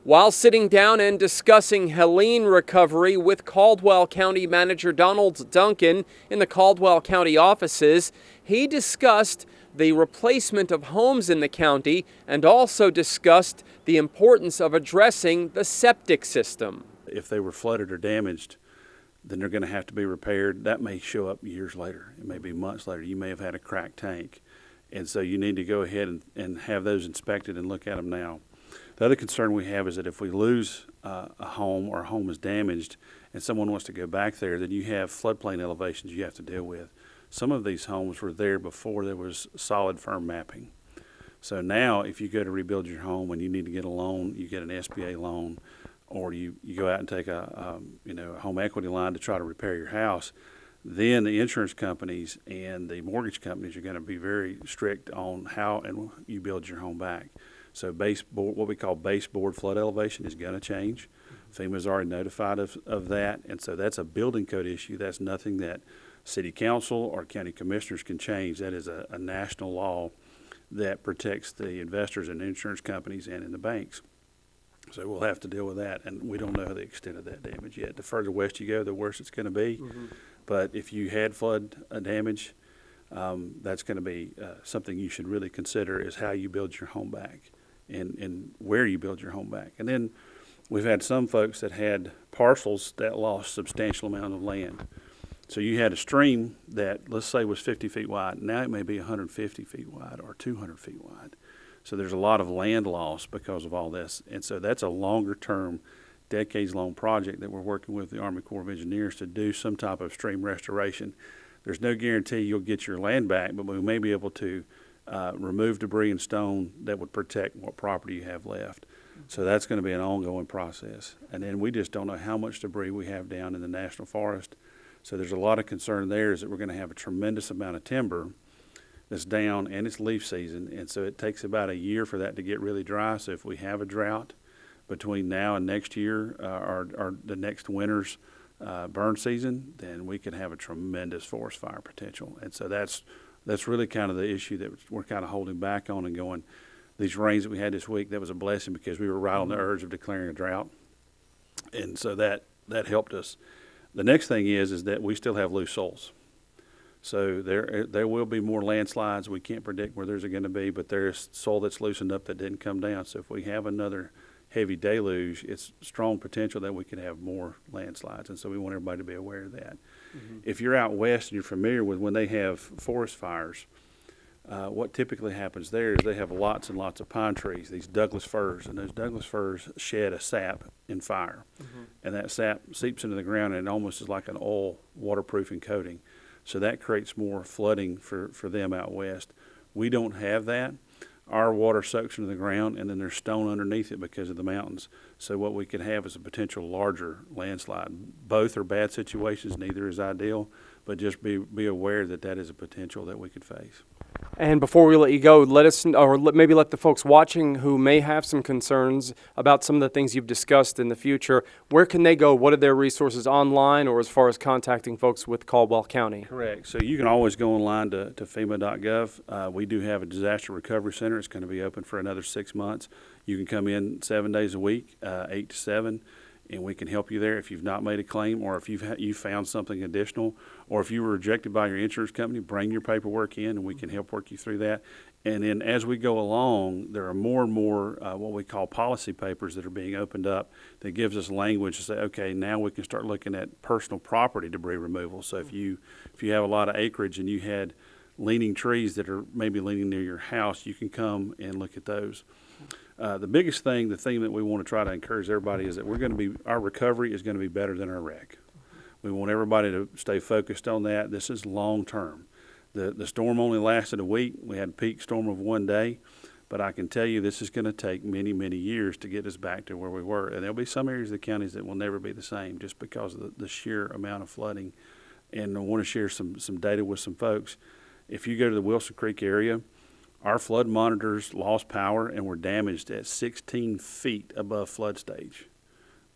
While sitting down and discussing Helene recovery with Caldwell County Manager Donald Duncan in the Caldwell County offices, he discussed the replacement of homes in the county and also discussed the importance of addressing the septic system. If they were flooded or damaged, then they're going to have to be repaired. That may show up years later. It may be months later. You may have had a cracked tank. And so you need to go ahead and have those inspected and look at them now. The other concern we have is that if we lose a home or a home is damaged and someone wants to go back there, then you have floodplain elevations you have to deal with. Some of these homes were there before there was solid firm mapping. So now if you go to rebuild your home and you need to get a loan, you get an SBA loan, or you go out and take a home equity line to try to repair your house, then the insurance companies and the mortgage companies are going to be very strict on how and you build your home back. So what we call baseboard flood elevation is going to change. FEMA's already notified of that, and so that's a building code issue. That's nothing that city council or county commissioners can change. That is a national law that protects the investors in insurance companies and in the banks. So we'll have to deal with that, and we don't know the extent of that damage yet. The further west you go, the worse it's going to be. But if you had flood damage, that's going to be something you should really consider is how you build your home back and where you build your home back. And then we've had some folks that had parcels that lost substantial amount of land. So you had a stream that, let's say, was 50 feet wide. Now it may be 150 feet wide or 200 feet wide. So there's a lot of land loss because of all this. And so that's a longer-term, decades-long project that we're working with the Army Corps of Engineers to do some type of stream restoration. There's no guarantee you'll get your land back, but we may be able to remove debris and stone that would protect what property you have left. So that's going to be an ongoing process. And then we just don't know how much debris we have down in the national forest. So there's a lot of concern there is that we're going to have a tremendous amount of timber that's down, and it's leaf season, and so it takes about a year for that to get really dry. So if we have a drought between now and next year or the next winter's burn season, then we could have a tremendous forest fire potential. And so that's really kind of the issue that we're kind of holding back on and going, these rains that we had this week, that was a blessing because we were right on the urge of declaring a drought. And so that helped us. The next thing is that we still have loose soils. So there will be more landslides. We can't predict where there's going to be, but there's soil that's loosened up that didn't come down. So if we have another heavy deluge, it's strong potential that we could have more landslides. And so we want everybody to be aware of that. If you're out west and you're familiar with when they have forest fires, what typically happens there is they have lots and lots of pine trees, these Douglas firs, and those Douglas firs shed a sap in fire. And that sap seeps into the ground and it almost is like an oil waterproofing coating. So that creates more flooding for them out west. We don't have that. Our water soaks into the ground, and then there's stone underneath it because of the mountains. So what we could have is a potential larger landslide. Both are bad situations. Neither is ideal, but just be aware that that is a potential that we could face. And before we let you go, maybe let the folks watching who may have some concerns about some of the things you've discussed in the future, where can they go? What are their resources online or as far as contacting folks with Caldwell County? Correct. So you can always go online to FEMA.gov. We do have a disaster recovery center. It's going to be open for another 6 months. You can come in 7 days a week, 8 to 7. And we can help you there if you've not made a claim, or if you found something additional, or if you were rejected by your insurance company, bring your paperwork in and we can help work you through that. And then as we go along, there are more and more what we call policy papers that are being opened up that gives us language to say, okay, now we can start looking at personal property debris removal. So if you have a lot of acreage and you had leaning trees that are maybe leaning near your house, you can come and look at those. The biggest thing, the theme that we want to try to encourage everybody is that our recovery is going to be better than our wreck. We want everybody to stay focused on that. This is long term. The storm only lasted a week. We had a peak storm of 1 day, but I can tell you this is going to take many, many years to get us back to where we were. And there'll be some areas of the counties that will never be the same just because of the sheer amount of flooding. And I want to share some data with some folks. If you go to the Wilson Creek area, our flood monitors lost power and were damaged at 16 feet above flood stage,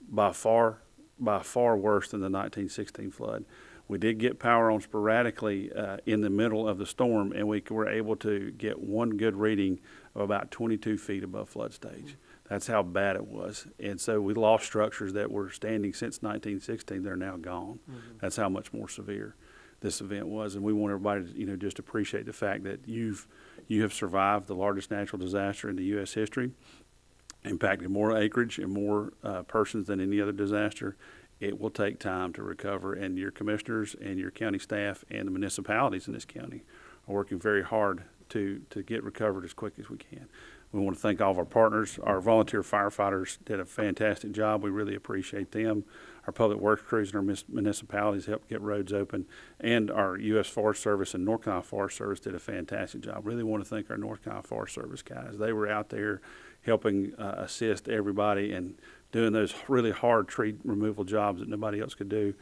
by far worse than the 1916 flood. We did get power on sporadically in the middle of the storm, and we were able to get one good reading of about 22 feet above flood stage. That's how bad it was. And so we lost structures that were standing since 1916. They're now gone. That's how much more severe this event was. And we want everybody to, just appreciate the fact that you have survived the largest natural disaster in the U.S. history, impacted more acreage and more persons than any other disaster. It will take time to recover, and your commissioners and your county staff and the municipalities in this county are working very hard to get recovered as quick as we can. We want to thank all of our partners. Our volunteer firefighters did a fantastic job. We really appreciate them. Our public works crews and our municipalities helped get roads open, and our U.S. Forest Service and North Carolina Forest Service did a fantastic job. Really want to thank our North Carolina Forest Service guys. They were out there helping assist everybody and doing those really hard tree removal jobs that nobody else could do.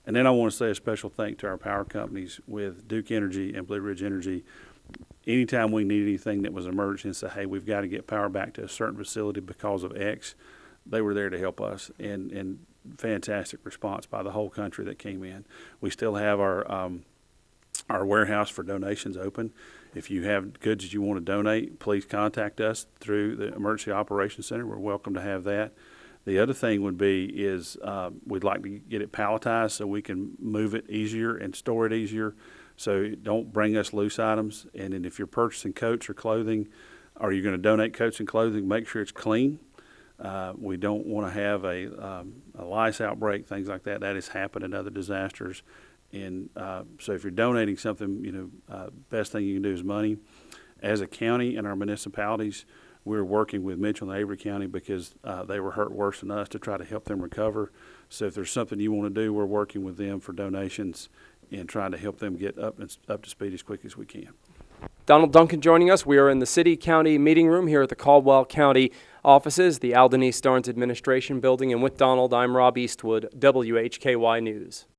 And then I want to say a special thank to our power companies with Duke Energy and Blue Ridge Energy. Anytime we need anything that was an emergency and say, hey, we've got to get power back to a certain facility because of X, they were there to help us, and fantastic response by the whole country that came in. We still have our warehouse for donations open. If you have goods that you want to donate, please contact us through the Emergency Operations Center. We're welcome to have that. The other thing would be is we'd like to get it palletized so we can move it easier and store it easier. So don't bring us loose items. And then if you're purchasing coats or clothing, or you're going to donate coats and clothing, make sure it's clean. We don't want to have a lice outbreak, things like that. That has happened in other disasters. And so if you're donating something, best thing you can do is money. As a county and our municipalities, we're working with Mitchell and Avery County because they were hurt worse than us to try to help them recover. So if there's something you want to do, we're working with them for donations and trying to help them get up to speed as quick as we can. Donald Duncan joining us. We are in the city-county meeting room here at the Caldwell County offices, the Alderney Starnes Administration Building. And with Donald, I'm Rob Eastwood, WHKY News.